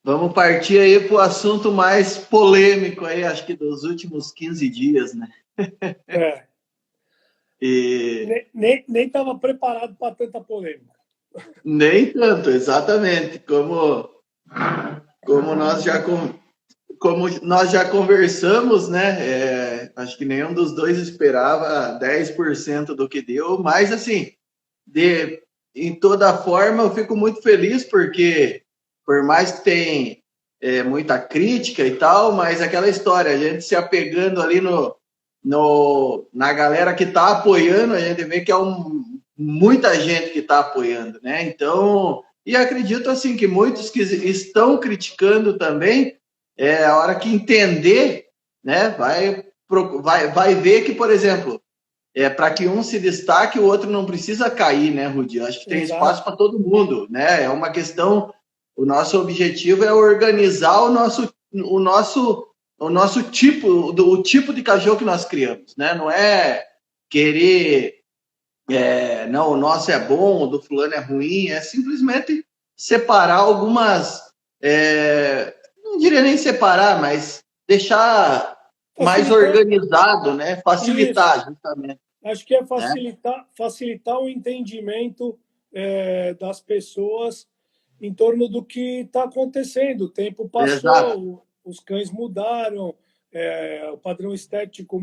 Vamos partir aí para o assunto mais polêmico aí, acho que dos últimos 15 dias, né? É, E nem estava preparado para tanta polêmica. nem tanto, exatamente, como nós já como nós já conversamos, né? Acho que nenhum dos dois esperava 10% do que deu, mas assim, de em toda forma, eu fico muito feliz porque por mais que tenha muita crítica e tal, mas aquela história, a gente se apegando ali na galera que está apoiando, a gente vê que é muita gente que está apoiando, né? Então, e acredito assim que muitos que estão criticando também, a hora que entender, né, vai ver que, por exemplo, para que um se destaque, o outro não precisa cair, né, Rudi? Eu acho que tem espaço Exato. para todo mundo, né? É uma questão. O nosso objetivo é organizar o nosso tipo, o tipo de cachorro que nós criamos, né? Não é querer, não, o nosso é bom, o do fulano é ruim, é simplesmente separar algumas, não diria nem separar, mas deixar mais Facilitar organizado, né? isso. Facilitar, justamente, Acho que é né? facilitar o entendimento das pessoas em torno do que está acontecendo. O tempo Exato. passou, os cães mudaram, o padrão estético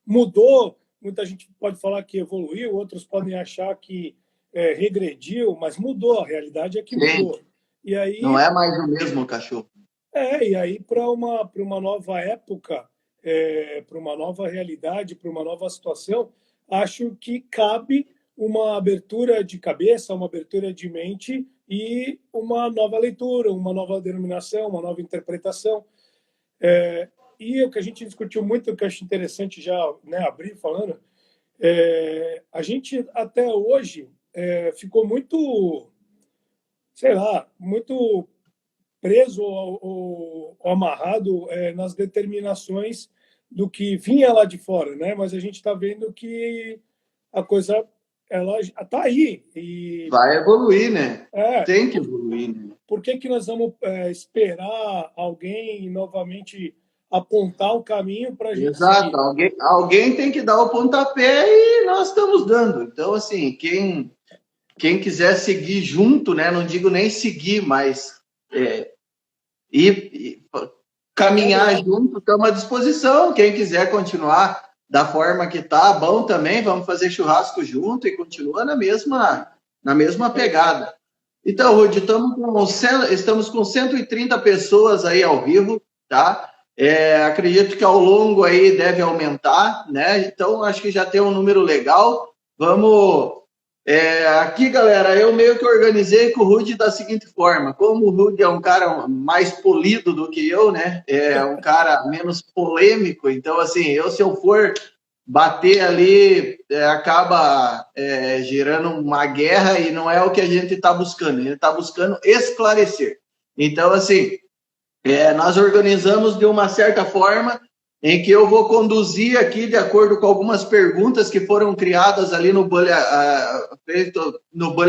mudou. Muita gente pode falar que evoluiu, outros podem achar que regrediu, mas mudou. A realidade é que Sim, mudou. E não aí é mais o mesmo cachorro. para uma nova época, para uma nova realidade, para uma nova situação, acho que cabe uma abertura de cabeça, uma abertura de mente e uma nova leitura, uma nova denominação, uma nova interpretação. E o que a gente discutiu muito, que eu acho interessante já, né, abrir falando, a gente até hoje ficou muito, sei lá, muito preso ou amarrado nas determinações do que vinha lá de fora, né? Mas a gente está vendo que a coisa ela está aí e Vai evoluir, né? Tem que por, evoluir, né? por que que nós vamos esperar alguém novamente apontar o caminho para a gente Exato. seguir? Alguém tem que dar o pontapé e nós estamos dando. Então, assim, quem quiser seguir junto, né? Não digo nem seguir, mas ir Caminhar do caminhar lado. junto, estamos à disposição. Quem quiser continuar da forma que tá, bom também, vamos fazer churrasco junto e continua na mesma É isso. pegada. Então, Rudy, estamos com 130 pessoas aí ao vivo, tá? Acredito que ao longo aí deve aumentar, né? Então, acho que já tem um número legal. Vamos. Aqui, galera, eu meio que organizei com o Rudy da seguinte forma: como o Rudy é um cara mais polido do que eu, né? É um cara menos polêmico, então, assim, se eu for bater ali, acaba gerando uma guerra e não é o que a gente está buscando. A gente está buscando esclarecer. Então, assim, nós organizamos de uma certa forma em que eu vou conduzir aqui de acordo com algumas perguntas que foram criadas ali no Bully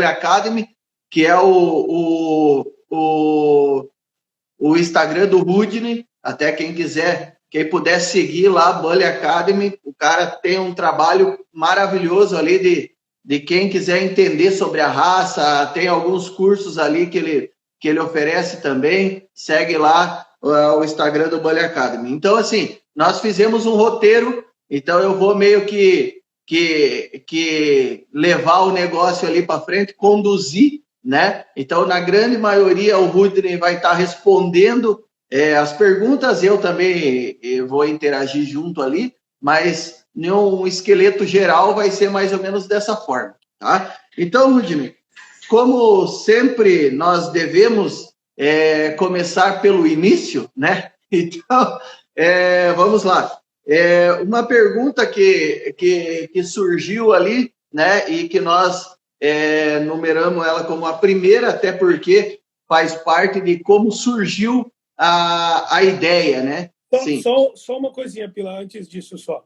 Academy, que é o Instagram do Rudney, até quem quiser, quem puder seguir lá, Bully Academy, o cara tem um trabalho maravilhoso ali de quem quiser entender sobre a raça, tem alguns cursos ali que ele oferece também, segue lá o Instagram do Bully Academy. Então, assim, nós fizemos um roteiro, então eu vou meio que levar o negócio ali para frente, conduzir, né? Então, na grande maioria, o Rudney vai estar respondendo as perguntas, eu também vou interagir junto ali, mas um esqueleto geral vai ser mais ou menos dessa forma, tá? Então, Rudney, como sempre nós devemos começar pelo início, né? Então, vamos lá. Uma pergunta que surgiu ali, né, e que nós numeramos ela como a primeira, até porque faz parte de como surgiu a ideia, né? Sim. Só uma coisinha, Pilar, antes disso só.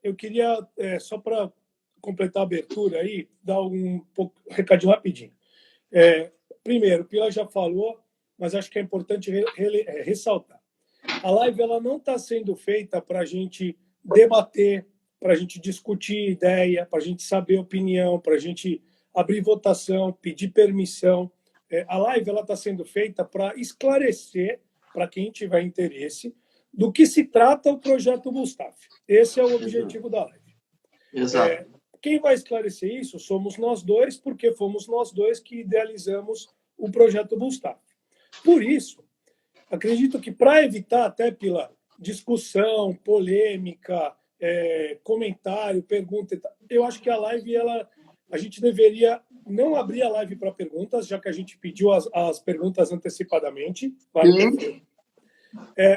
Eu queria, só para completar a abertura aí, dar um recadinho rapidinho. Primeiro, o Pilar já falou, mas acho que é importante ressaltar. A live ela não está sendo feita para a gente debater, para a gente discutir ideia, para a gente saber opinião, para a gente abrir votação, pedir permissão. A live ela está sendo feita para esclarecer, para quem tiver interesse, do que se trata o projeto Mustaf. Esse é o objetivo da live. Exato. Quem vai esclarecer isso somos nós dois, porque fomos nós dois que idealizamos o projeto Mustaf. Por isso, acredito que para evitar até pela discussão, polêmica, comentário, pergunta, eu acho que a live a gente deveria não abrir a live para perguntas, já que a gente pediu as perguntas antecipadamente.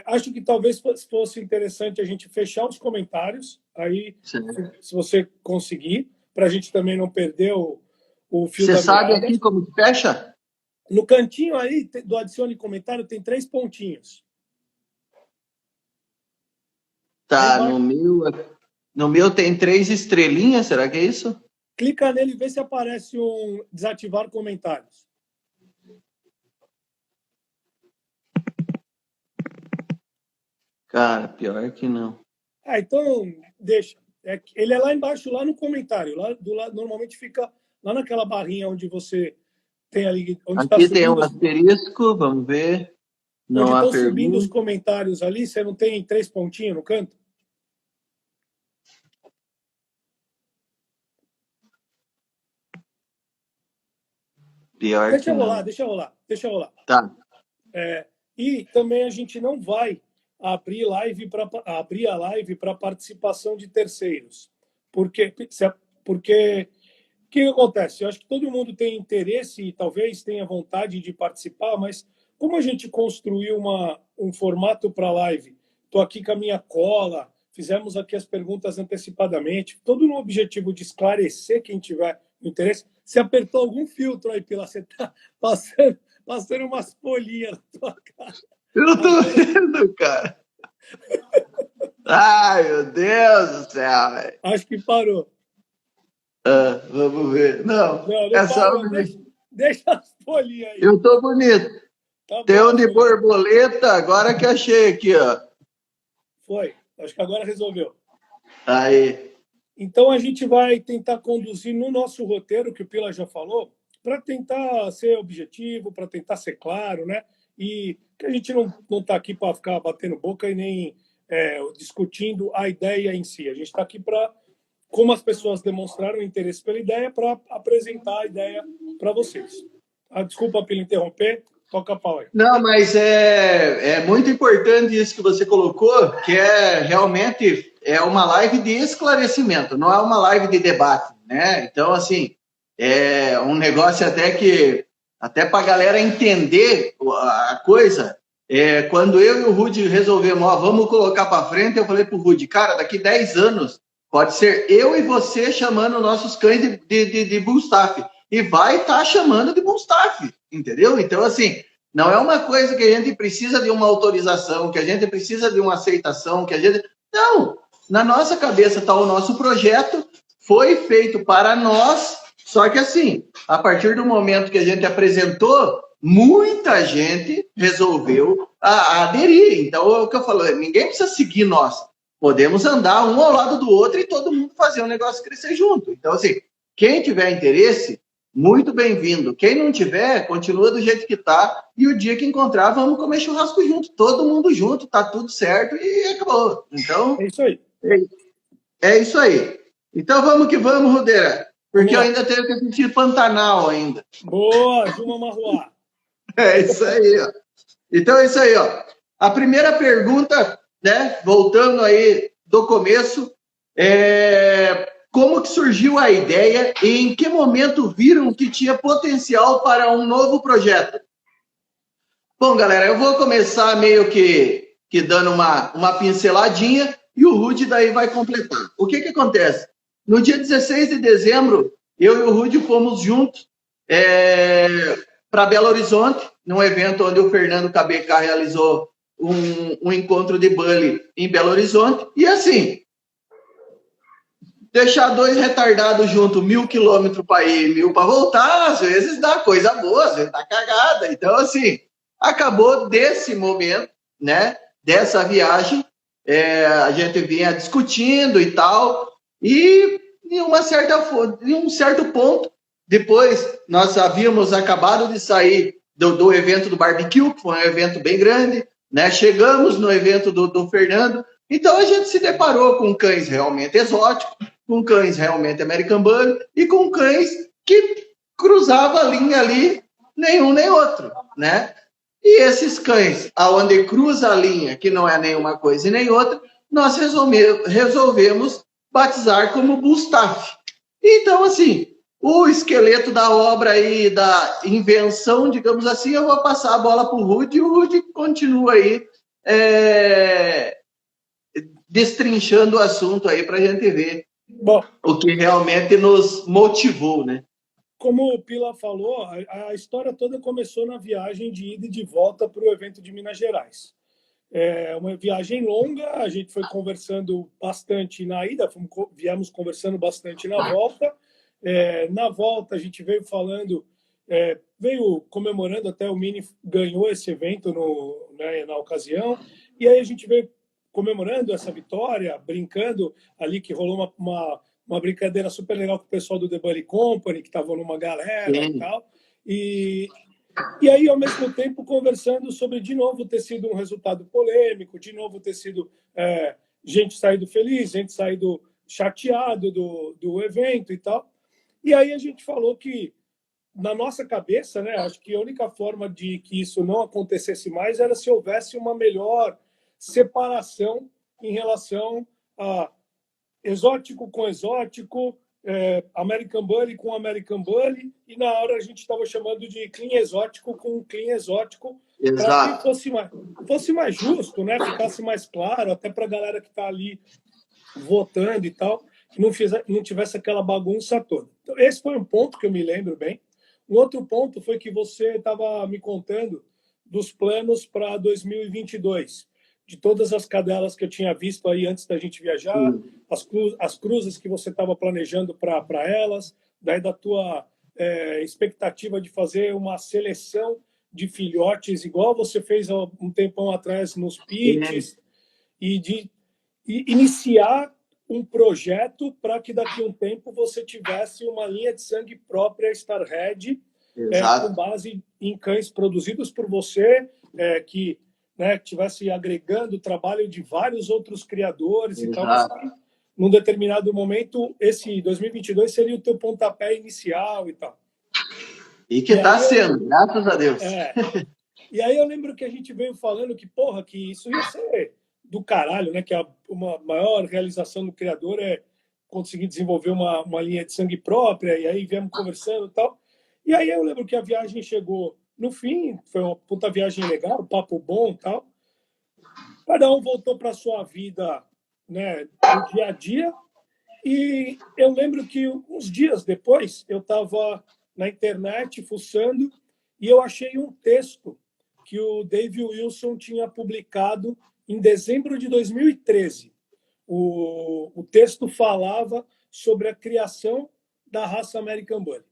Acho que talvez fosse interessante a gente fechar os comentários, aí, se você conseguir, para a gente também não perder o fio da meada. Você sabe aqui como que fecha? No cantinho aí do adicione comentário tem 3 pontinhos. Tá, no meu tem 3 estrelinhas, será que é isso? Clica nele e vê se aparece um desativar comentários. Cara, pior que não. Então, deixa. Ele é lá embaixo, lá no comentário. Lá do lado, normalmente fica lá naquela barrinha onde você tem ali. Onde aqui tem um asterisco, vamos ver. Não onde há estão subindo os comentários ali, você não tem 3 pontinhos no canto? Pior deixa que eu não. rolar, deixa eu rolar. Tá. E também a gente não vai abrir a live para participação de terceiros. Porque o que acontece? Eu acho que todo mundo tem interesse e talvez tenha vontade de participar, mas como a gente construiu um formato para a live, estou aqui com a minha cola, fizemos aqui as perguntas antecipadamente, todo no objetivo de esclarecer quem tiver interesse. Você apertou algum filtro aí, Pila? Você está passando umas folhinhas na tua cara. Eu tô vendo, cara. Ai, meu Deus do céu, velho. Acho que parou. Vamos ver. Não é só... Deixa as folhinhas aí. Eu tô bonito. Tá tem bom, um de borboleta, agora que achei aqui, ó. Foi. Acho que agora resolveu. Aí. Então, a gente vai tentar conduzir no nosso roteiro, que o Pila já falou, para tentar ser objetivo, para tentar ser claro, né? E que a gente não está aqui para ficar batendo boca e nem discutindo a ideia em si. A gente está aqui para, como as pessoas demonstraram interesse pela ideia, para apresentar a ideia para vocês. Desculpa pelo interromper, toca a pau aí. Não, mas é muito importante isso que você colocou, que realmente uma live de esclarecimento, não é uma live de debate, né? Então, assim, é um negócio até para a galera entender a coisa. Quando eu e o Rudy resolvemos, vamos colocar para frente, eu falei para o Rudy, cara, daqui 10 anos pode ser eu e você chamando nossos cães de Bullstaff. E vai estar chamando de Bullstaff, entendeu? Então, assim, não é uma coisa que a gente precisa de uma autorização, que a gente precisa de uma aceitação, que a gente... Não! Na nossa cabeça está o nosso projeto, foi feito para nós, só que assim, a partir do momento que a gente apresentou, muita gente resolveu aderir. Então, é o que eu falo, ninguém precisa seguir nós. Podemos andar um ao lado do outro e todo mundo fazer o negócio crescer junto. Então, assim, quem tiver interesse, muito bem-vindo. Quem não tiver, continua do jeito que tá. E o dia que encontrar, vamos comer churrasco junto. Todo mundo junto, tá tudo certo e acabou. Então, é isso aí. É isso aí. Então, vamos que vamos, Rudeira. Porque eu ainda tenho que assistir Pantanal ainda. Boa, Juma Marruá. É isso aí, ó. Então, é isso aí, ó. A primeira pergunta, né, voltando aí do começo, como que surgiu a ideia e em que momento viram que tinha potencial para um novo projeto? Bom, galera, eu vou começar meio que dando uma pinceladinha e o Rudy daí vai completar. O que acontece? No dia 16 de dezembro, eu e o Rudy fomos juntos para Belo Horizonte, num evento onde o Fernando KBK realizou um encontro de bully em Belo Horizonte. E assim, deixar 2 retardados juntos, 1.000 quilômetros para ir, 1.000 para voltar, às vezes dá coisa boa, às vezes dá cagada. Então, assim, acabou desse momento, né, dessa viagem, a gente vinha discutindo e tal, e em um certo ponto, depois nós havíamos acabado de sair do evento do barbecue, que foi um evento bem grande, né? Chegamos no evento do Fernando, então a gente se deparou com cães realmente exóticos, com cães realmente American Bully e com cães que cruzava a linha ali, nenhum nem outro, né? E esses cães, aonde cruza a linha, que não é nenhuma coisa e nem outra, nós resolvemos batizar como Bustaff. Então, assim, o esqueleto da obra aí, da invenção, digamos assim, eu vou passar a bola para o Rudy, e o Rudy continua aí destrinchando o assunto aí para a gente ver Bom, o que realmente nos motivou, né? como o Pila falou, a história toda começou na viagem de ida e de volta para o evento de Minas Gerais. É uma viagem longa, a gente foi conversando bastante na ida, viemos conversando bastante na volta. Na volta, a gente veio falando, veio comemorando, até o Mini ganhou esse evento né, na ocasião, e aí a gente veio comemorando essa vitória, brincando ali, que rolou uma brincadeira super legal com o pessoal do The Buddy Company, que estava numa galera e tal. E aí, ao mesmo tempo, conversando sobre, de novo, ter sido um resultado polêmico, de novo ter sido gente saído feliz, gente saído chateado do evento e tal. E aí a gente falou que, na nossa cabeça, né, acho que a única forma de que isso não acontecesse mais era se houvesse uma melhor separação em relação a exótico com exótico, American Bully com American Bully, e na hora a gente estava chamando de clean exótico com clean exótico, para que fosse mais justo, né? Ficasse mais claro, até para a galera que está ali votando e tal, que não tivesse aquela bagunça toda. Então, esse foi um ponto que eu me lembro bem. Um outro ponto foi que você estava me contando dos planos para 2022, de todas as cadelas que eu tinha visto aí antes da gente viajar, as cruzes que você estava planejando para elas, daí da tua expectativa de fazer uma seleção de filhotes, igual você fez há um tempão atrás nos pits, e de iniciar um projeto para que daqui a um tempo você tivesse uma linha de sangue própria Starhead, com base em cães produzidos por você, que tivesse agregando o trabalho de vários outros criadores e tal, mas que, num determinado momento, esse 2022 seria o teu pontapé inicial e tal. E que está sendo, graças a Deus. E aí eu lembro que a gente veio falando que, porra, que isso ia ser do caralho, né? Que uma maior realização do criador é conseguir desenvolver uma linha de sangue própria, e aí viemos conversando e tal. E aí eu lembro que a viagem chegou no fim, foi uma puta viagem legal, papo bom e tal. Cada um voltou para sua vida, né, do dia a dia. E eu lembro que uns dias depois eu estava na internet fuçando e eu achei um texto que o Dave Wilson tinha publicado em dezembro de 2013. O texto falava sobre a criação da raça American Bully.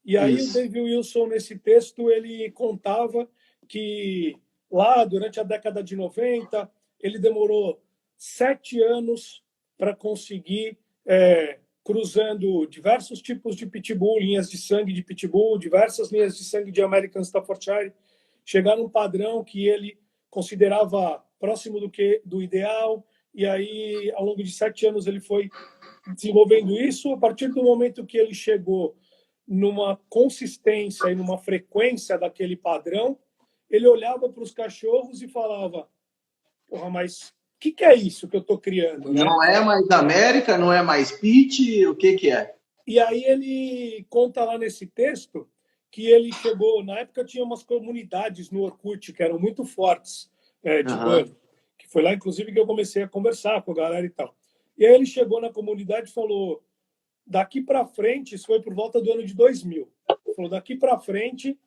E aí o Dave Wilson, nesse texto, ele contava que lá, durante a década de 90, ele demorou 7 anos para conseguir, cruzando diversos tipos de pitbull, linhas de sangue de pitbull, diversas linhas de sangue de American Staffordshire, chegar num padrão que ele considerava próximo do ideal. E aí, ao longo de 7 anos, ele foi desenvolvendo isso. A partir do momento que ele chegou numa consistência e numa frequência daquele padrão, ele olhava para os cachorros e falava: porra, mas o que é isso que eu estou criando? Né? Não é mais América, não é mais Pit, o que é? E aí ele conta lá nesse texto que ele chegou, na época tinha umas comunidades no Orkut que eram muito fortes de Bully, que foi lá, inclusive, que eu comecei a conversar com a galera e tal. E aí ele chegou na comunidade e falou: daqui para frente, isso foi por volta do ano de 2000, ele falou: daqui para frente,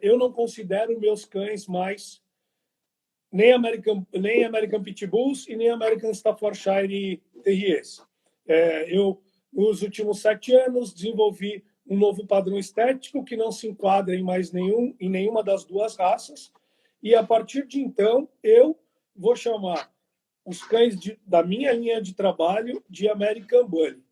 eu não considero meus cães mais nem American Pit Bulls e nem American Staffordshire Terriers. Eu, nos últimos 7 anos, desenvolvi um novo padrão estético que não se enquadra em nenhuma das duas raças. E, a partir de então, eu vou chamar os cães da minha linha de trabalho de American Bully.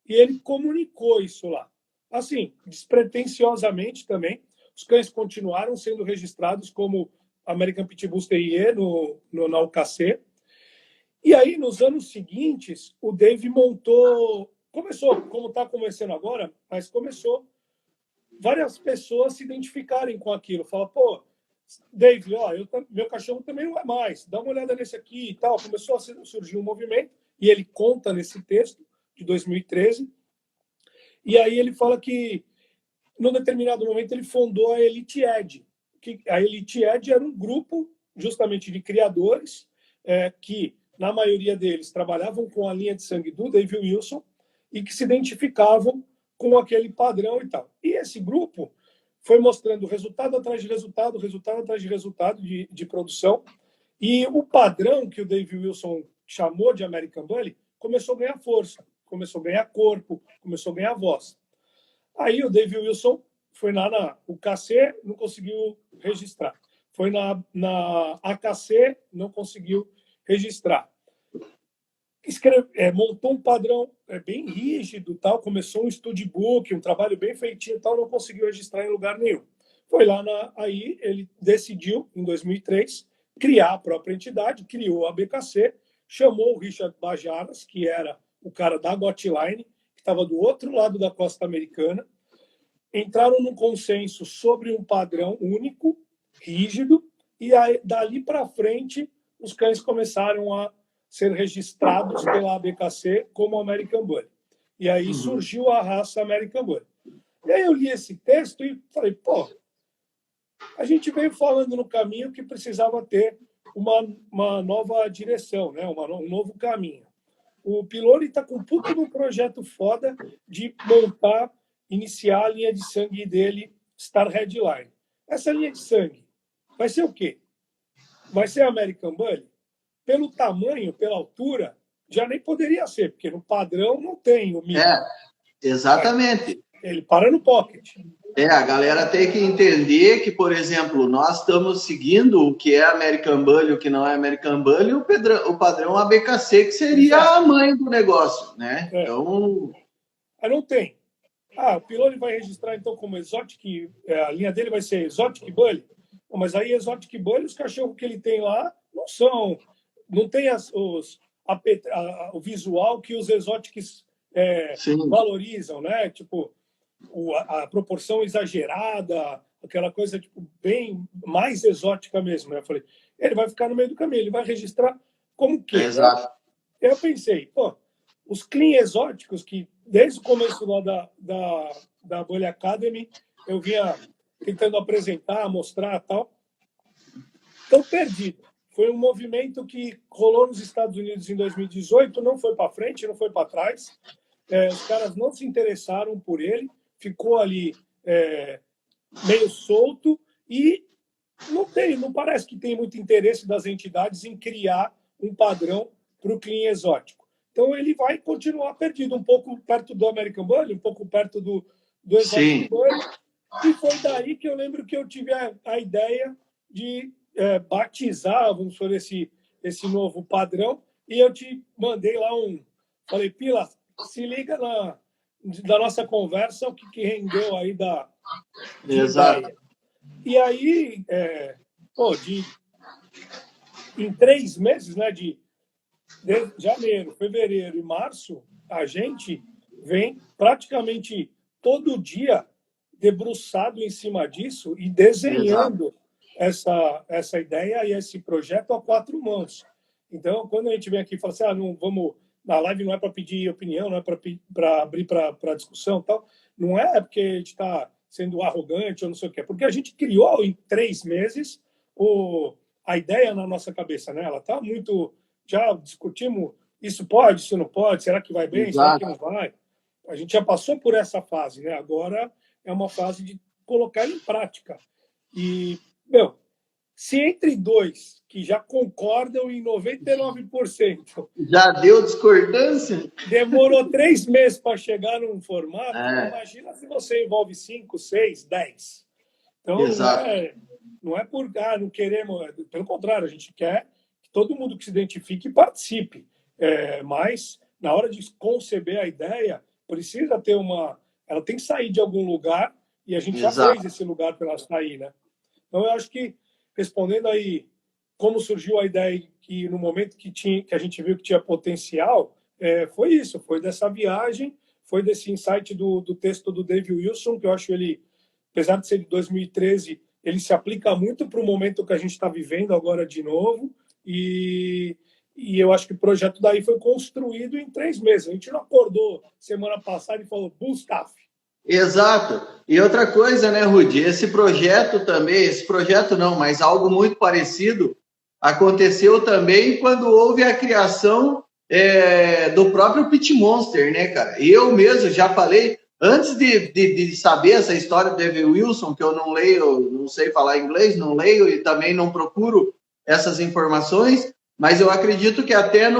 E ele comunicou isso lá. Assim, despretensiosamente também, os cães continuaram sendo registrados como American Pitbull Terrier na UKC. E aí, nos anos seguintes, o Dave começou, como está começando agora, mas começou várias pessoas se identificarem com aquilo. Fala, pô, Dave, ó, meu cachorro também não é mais, dá uma olhada nesse aqui e tal. Começou a surgir um movimento, e ele conta nesse texto de 2013. E aí ele fala que, num determinado momento, ele fundou a Elite Ed. A Elite Ed era um grupo justamente de criadores que, na maioria deles, trabalhavam com a linha de sangue do Dave Wilson e que se identificavam com aquele padrão e tal. E esse grupo foi mostrando resultado atrás de resultado, resultado atrás de resultado de produção, e o padrão que o Dave Wilson chamou de American Bully começou a ganhar força, começou a ganhar corpo, começou a ganhar voz. Aí o Dave Wilson foi lá na UKC, não conseguiu registrar. Foi na AKC, não conseguiu registrar. Montou um padrão bem rígido, tal, começou um studbook, um trabalho bem feitinho, tal, não conseguiu registrar em lugar nenhum. Foi lá aí ele decidiu, em 2003, criar a própria entidade, criou a BKC, chamou o Richard Bajaras, que era o cara da Gotline, que estava do outro lado da costa americana, entraram num consenso sobre um padrão único, rígido, e aí, dali para frente os cães começaram a ser registrados pela ABKC como American Bully. E aí surgiu a raça American Bully. E aí eu li esse texto e falei, pô, a gente veio falando no caminho que precisava ter uma nova direção, né? Um novo caminho. O Piloni está com um puto de um projeto foda de iniciar a linha de sangue dele, Star Headline. Essa linha de sangue vai ser o quê? Vai ser American Bully? Pelo tamanho, pela altura, já nem poderia ser, porque no padrão não tem o mínimo. Exatamente. Ele para no pocket. A galera tem que entender que, por exemplo, nós estamos seguindo o que é American Bully e o que não é American Bully, o padrão ABKC, que seria a mãe do negócio, né? Então... Aí não tem. O Piloni vai registrar, então, como Exotic... a linha dele vai ser Exotic Bully. Mas aí, Exotic Bully, os cachorros que ele tem lá não tem o visual que os Exotics valorizam, né? Tipo, a proporção exagerada, aquela coisa tipo, bem mais exótica mesmo. Né? Eu falei, ele vai ficar no meio do caminho, ele vai registrar como que? Exato. Eu pensei, pô, os clean exóticos que desde o começo lá da Bully Academy eu vinha tentando apresentar, mostrar tal, estão perdidos. Foi um movimento que rolou nos Estados Unidos em 2018, não foi para frente, não foi para trás. Os caras não se interessaram por ele, ficou ali meio solto e não parece que tem muito interesse das entidades em criar um padrão para o clean exótico. Então ele vai continuar perdido, um pouco perto do American Bully, um pouco perto do Exotic Bully. E foi daí que eu lembro que eu tive a ideia de batizar, vamos fazer esse novo padrão, e eu te mandei lá falei, Pila, se liga da nossa conversa, o que rendeu aí de ideia. E aí, em 3 meses, né, de janeiro, fevereiro e março, a gente vem praticamente todo dia debruçado em cima disso e desenhando essa ideia e esse projeto a 4 mãos. Então, quando a gente vem aqui e fala assim, não vamos, na live não é para pedir opinião, não é para abrir para discussão, tal, não é porque a gente está sendo arrogante ou não sei o quê, porque a gente criou em 3 meses a ideia na nossa cabeça, né? Ela está muito, já discutimos, isso pode, isso não pode, será que vai bem, será que não vai? A gente já passou por essa fase, né? Agora é uma fase de colocar em prática. E, Se entre dois que já concordam em 99%, Já deu discordância? demorou 3 meses para chegar num formato, imagina se você envolve 5, 6, 10. Então, Exato. não é por não queremos, pelo contrário, a gente quer que todo mundo que se identifique participe. Mas, na hora de conceber a ideia, precisa ter ela tem que sair de algum lugar e a gente já fez esse lugar para ela sair, né? Então, eu acho que, respondendo aí como surgiu a ideia, que no momento que a gente viu que tinha potencial, foi isso, foi dessa viagem, foi desse insight do texto do Dave Wilson, que eu acho ele, apesar de ser de 2013, ele se aplica muito para o momento que a gente está vivendo agora de novo, e eu acho que o projeto daí foi construído em 3 meses. A gente não acordou semana passada e falou, Bustaf. Exato. E outra coisa, né, Rudy? Esse projeto não, mas algo muito parecido aconteceu também quando houve a criação do próprio Pit Monster, né, cara? Eu mesmo já falei, antes de saber essa história do David Wilson, que eu não leio, não sei falar inglês, não leio e também não procuro essas informações, mas eu acredito que até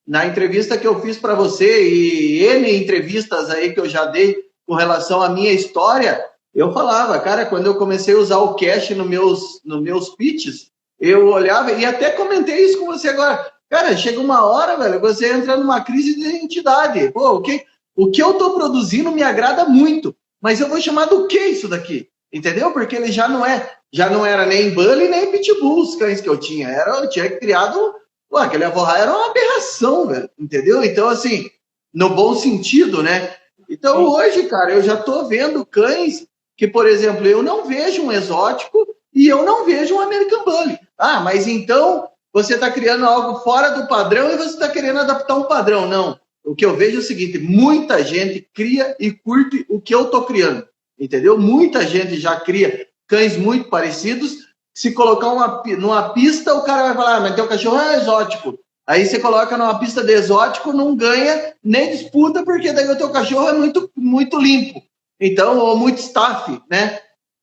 na entrevista que eu fiz para você e N entrevistas aí que eu já dei com relação à minha história, eu falava, cara, quando eu comecei a usar o cash nos meus pitches, eu olhava e até comentei isso com você agora. Cara, chega uma hora, velho, você entra numa crise de identidade. Pô, o que eu tô produzindo me agrada muito, mas eu vou chamar do que isso daqui? Entendeu? Porque ele já não era nem Bully, nem Pitbull, os cães que eu tinha. Eu tinha criado. Pô, aquele Avorra era uma aberração, velho. Entendeu? Então, assim, no bom sentido, né? Então, hoje, cara, eu já tô vendo cães que, por exemplo, eu não vejo um exótico e eu não vejo um American Bully. Ah, mas então você está criando algo fora do padrão e você está querendo adaptar um padrão. Não. O que eu vejo é o seguinte: muita gente cria e curte o que eu estou criando. Entendeu? Muita gente já cria cães muito parecidos. Se colocar numa pista, o cara vai falar, mas teu cachorro é exótico. Aí você coloca numa pista de exótico, não ganha nem disputa, porque daí o teu cachorro é muito, muito limpo. Então, ou muito staff, né?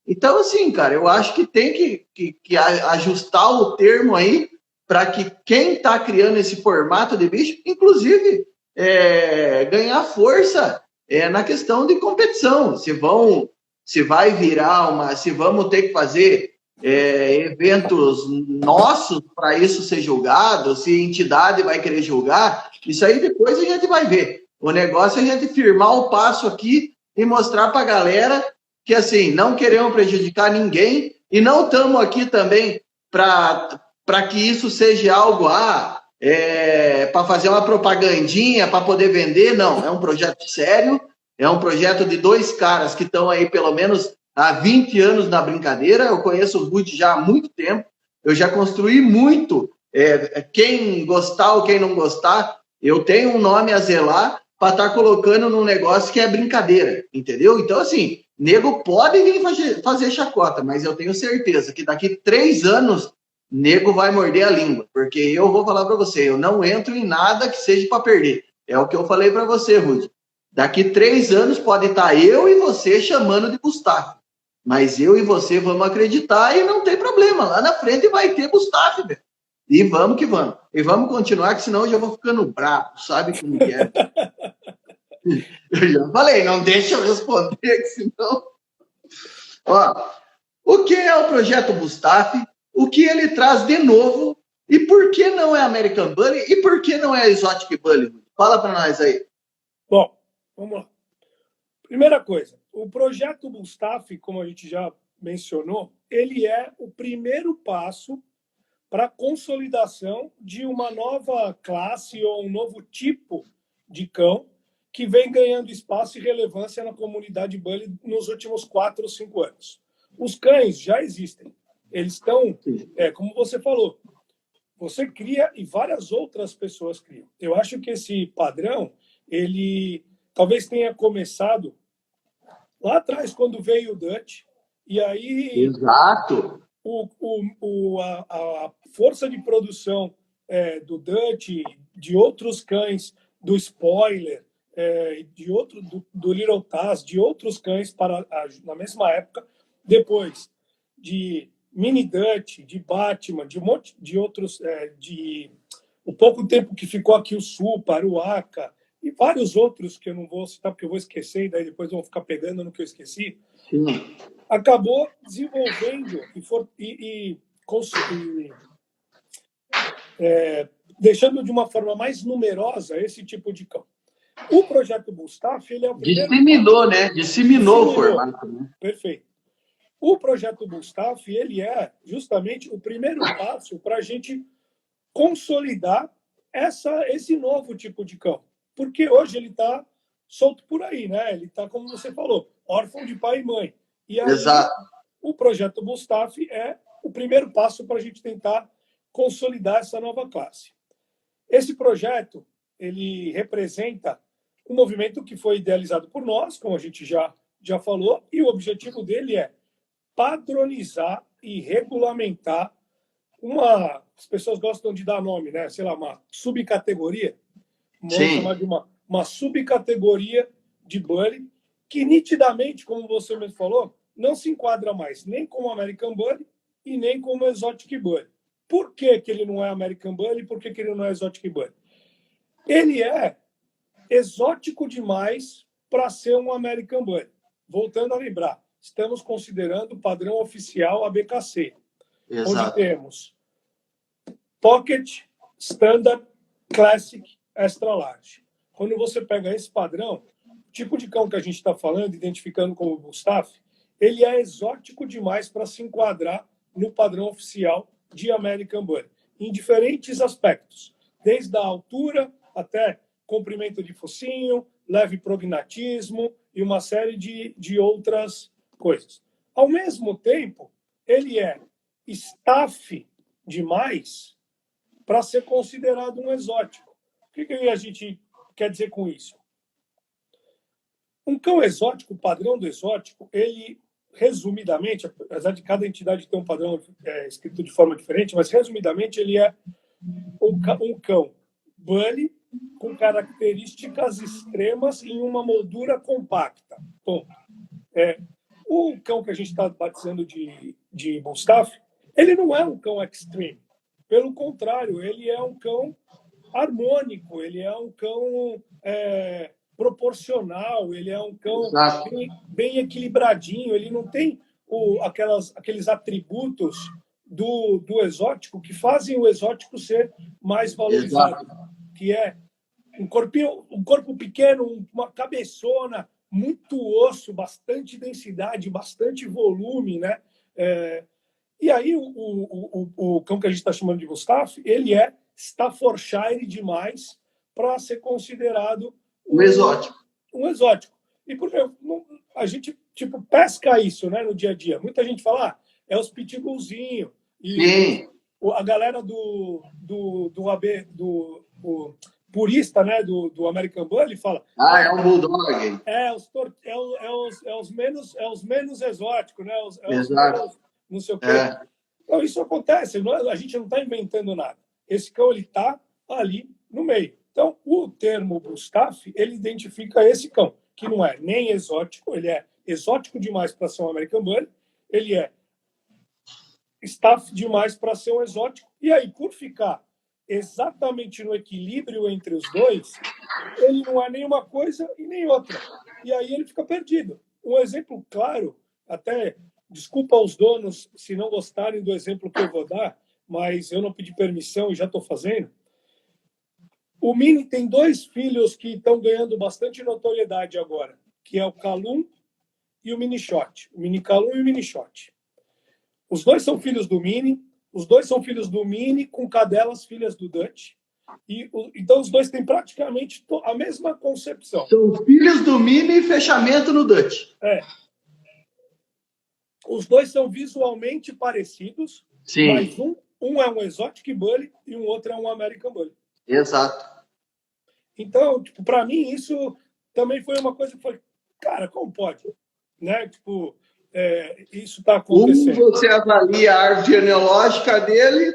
Então, assim, cara, eu acho que tem que ajustar o termo aí para que quem está criando esse formato de bicho, inclusive, ganhar força na questão de competição. Se vai virar se vamos ter que fazer eventos nossos para isso ser julgado, se a entidade vai querer julgar, isso aí depois a gente vai ver. O negócio é a gente firmar o passo aqui e mostrar para a galera que, assim, não queremos prejudicar ninguém e não estamos aqui também para que isso seja algo para fazer uma propagandinha, para poder vender. Não, é um projeto sério, é um projeto de 2 caras que estão aí pelo menos há 20 anos na brincadeira. Eu conheço o Rudy já há muito tempo, eu já construí muito. Quem gostar ou quem não gostar, eu tenho um nome a zelar para estar colocando num negócio que é brincadeira, entendeu? Então, assim, nego pode vir fazer chacota, mas eu tenho certeza que daqui 3 anos, nego vai morder a língua, porque eu vou falar para você, eu não entro em nada que seja para perder. É o que eu falei para você, Rudy. Daqui 3 anos pode estar eu e você chamando de Gustavo, mas eu e você vamos acreditar e não tem problema. Lá na frente vai ter Gustavo, velho. E vamos que vamos. E vamos continuar, que senão eu já vou ficando bravo, sabe como que é? Eu já falei, não deixa eu responder, que senão... Ó, o que é o projeto Bustaf? O que ele traz de novo? E por que não é American Bully? E por que não é Exotic Bully? Fala para nós aí. Bom, vamos lá. Primeira coisa, o projeto Bustaf, como a gente já mencionou, ele é o primeiro passo para a consolidação de uma nova classe ou um novo tipo de cão que vem ganhando espaço e relevância na comunidade Bully nos últimos 4 ou 5 anos. Os cães já existem. Eles estão, como você falou, você cria e várias outras pessoas criam. Eu acho que esse padrão, ele talvez tenha começado lá atrás, quando veio o Dutch, e aí... Exato. A força de produção do Dutch, de outros cães, do Spoiler, do Little Taz, de outros cães na mesma época, depois de Mini Dutch, de Batman, de um monte de outros, o pouco tempo que ficou aqui o Supa, Aruaca, e vários outros que eu não vou citar porque eu vou esquecer, e daí depois vão ficar pegando no que eu esqueci, acabou desenvolvendo deixando de uma forma mais numerosa esse tipo de cão. O projeto Bustaph, ele é o primeiro... Disseminou o formato. Né? Perfeito. O projeto Bustaph, ele é justamente o primeiro passo para a gente consolidar esse novo tipo de cão. Porque hoje ele está solto por aí, né? Ele está, como você falou, órfão de pai e mãe. E aí, exato. O projeto Bustaph é o primeiro passo para a gente tentar consolidar essa nova classe. Esse projeto, ele representa um movimento que foi idealizado por nós, como a gente já falou, e o objetivo dele é padronizar e regulamentar as pessoas gostam de dar nome, né? Sei lá, uma subcategoria. Vamos chamar de uma subcategoria de Bully que nitidamente, como você mesmo falou, não se enquadra mais nem como American Bully e nem como Exotic Bully. Por que ele não é American Bully? Por que ele não é Exotic Bully? Ele é exótico demais para ser um American Bully. Voltando a lembrar, estamos considerando o padrão oficial ABKC, onde temos Pocket, Standard, Classic, Extra Large. Quando você pega esse padrão, o tipo de cão que a gente está falando, identificando como Bustaph, ele é exótico demais para se enquadrar no padrão oficial de American Bully, em diferentes aspectos, desde a altura até comprimento de focinho, leve prognatismo e uma série de outras coisas. Ao mesmo tempo, ele é staff demais para ser considerado um exótico. O que a gente quer dizer com isso? Um cão exótico, o padrão do exótico, ele, resumidamente, apesar de cada entidade ter um padrão escrito de forma diferente, mas, resumidamente, ele é um cão Bully com características extremas em uma moldura compacta. Ponto. O cão que a gente está batizando de Bustaph, ele não é um cão extreme. Pelo contrário, ele é um cão harmônico, ele é um cão proporcional, ele é um cão bem equilibradinho, ele não tem aqueles atributos do exótico que fazem o exótico ser mais valorizado. Exato. Que é um corpo pequeno, uma cabeçona, muito osso, bastante densidade, bastante volume, né? E aí o cão que a gente está chamando de Bustaph, ele é Staffordshire demais para ser considerado um exótico. Um exótico. E porque a gente pesca isso, né, no dia a dia. Muita gente fala, é os pitbullzinho. E a galera do purista, né, do American Bully fala... é um bulldog. É os menos exóticos, né? Exato. Não sei o quê. Então, isso acontece. A gente não está inventando nada. Esse cão está ali no meio. Então, o termo Bustaph, ele identifica esse cão, que não é nem exótico, ele é exótico demais para ser um American Bully, ele é staff demais para ser um exótico, e aí, por ficar exatamente no equilíbrio entre os dois, ele não é nem uma coisa e nem outra. E aí ele fica perdido. Um exemplo claro, até desculpa aos donos se não gostarem do exemplo que eu vou dar, mas eu não pedi permissão e já estou fazendo. O Mini tem 2 filhos que estão ganhando bastante notoriedade agora, que é o Calum e o Mini Shot. O Mini Calum e o Mini Shot. Os 2 são filhos do Mini, os 2 são filhos do Mini com cadelas filhas do Dutch. Então, os 2 têm praticamente a mesma concepção. São filhos do Mini e fechamento no Dutch. Os 2 são visualmente parecidos, sim, mas um é um Exotic Bully e o outro é um American Bully. Exato. Então, para mim, isso também foi uma coisa que foi, cara, como pode? Né? Isso está acontecendo. Você avalia a árvore genealógica dele,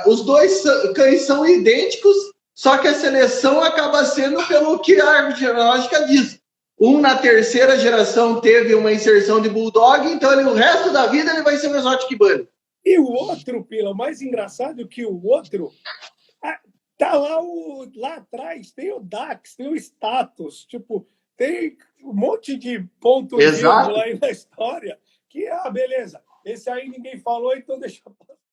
os 2 cães são idênticos, só que a seleção acaba sendo pelo que a árvore genealógica diz. Na 3ª geração teve uma inserção de Bulldog, então o resto da vida ele vai ser um Exotic Bully. E o outro, Pila, mais engraçado que o outro, tá lá atrás, tem o DAX, tem o status, tipo, tem um monte de ponto Exato. vírgula aí na história que, beleza, esse aí ninguém falou, então deixa